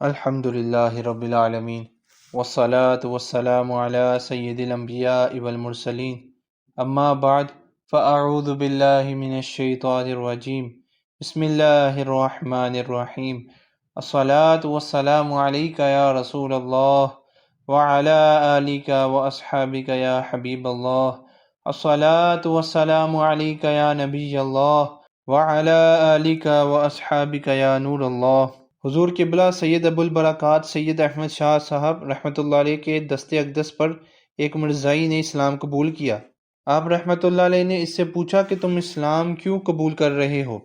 الحمد للہ رب العالمین والصلاة والسلام علی سید الانبیاء والمرسلین اما بعد فاعوذ باللہ من الشیطان الرجیم بسم اللہ الرحمن الرحیم الصلاة والسلام علیک یا رسول اللہ وعلی آلک واصحابک یا حبیب اللہ الصلاة والسلام علیک یا نبی اللہ وعلی آلک واصحابک یا نور اللہ۔ حضور قبلہ سید ابو البرکات سید احمد شاہ صاحب رحمۃ اللہ علیہ کے دست اقدس پر ایک مرزائی نے اسلام قبول کیا۔ آپ رحمۃ اللہ علیہ نے اس سے پوچھا کہ تم اسلام کیوں قبول کر رہے ہو؟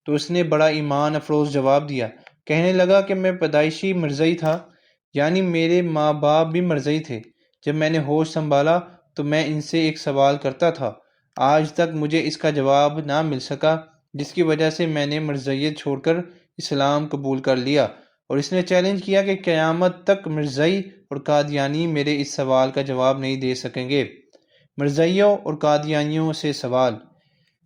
تو اس نے بڑا ایمان افروز جواب دیا، کہنے لگا کہ میں پیدائشی مرزائی تھا، یعنی میرے ماں باپ بھی مرزائی تھے۔ جب میں نے ہوش سنبھالا تو میں ان سے ایک سوال کرتا تھا، آج تک مجھے اس کا جواب نہ مل سکا، جس کی وجہ سے میں نے مرزائیت چھوڑ کر اسلام قبول کر لیا۔ اور اس نے چیلنج کیا کہ قیامت تک مرزائی اور قادیانی میرے اس سوال کا جواب نہیں دے سکیں گے۔ مرزائیوں اور قادیانیوں سے سوال۔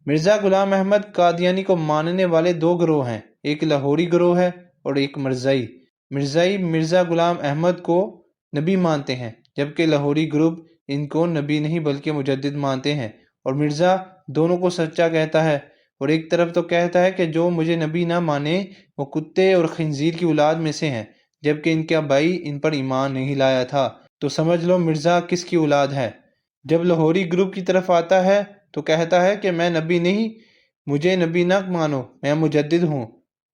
مرزا غلام احمد قادیانی کو ماننے والے دو گروہ ہیں، ایک لاہوری گروہ ہے اور ایک مرزائی۔ مرزائی مرزا غلام احمد کو نبی مانتے ہیں، جبکہ لاہوری گروپ ان کو نبی نہیں بلکہ مجدد مانتے ہیں، اور مرزا دونوں کو سچا کہتا ہے۔ اور ایک طرف تو کہتا ہے کہ جو مجھے نبی نہ مانے وہ کتے اور خنزیر کی اولاد میں سے ہیں، جبکہ ان کا بھائی ان پر ایمان نہیں لایا تھا۔ تو سمجھ لو مرزا کس کی اولاد ہے۔ جب لاہوری گروپ کی طرف آتا ہے تو کہتا ہے کہ میں نبی نہیں، مجھے نبی نہ مانو، میں مجدد ہوں۔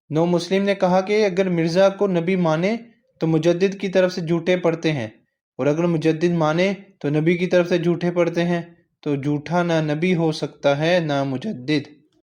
نو مسلم نے کہا کہ اگر مرزا کو نبی مانے تو مجدد کی طرف سے جھوٹے پڑتے ہیں، اور اگر مجدد مانے تو نبی کی طرف سے جھوٹے پڑتے ہیں، تو جھوٹا نہ نبی ہو سکتا ہے نہ مجدد۔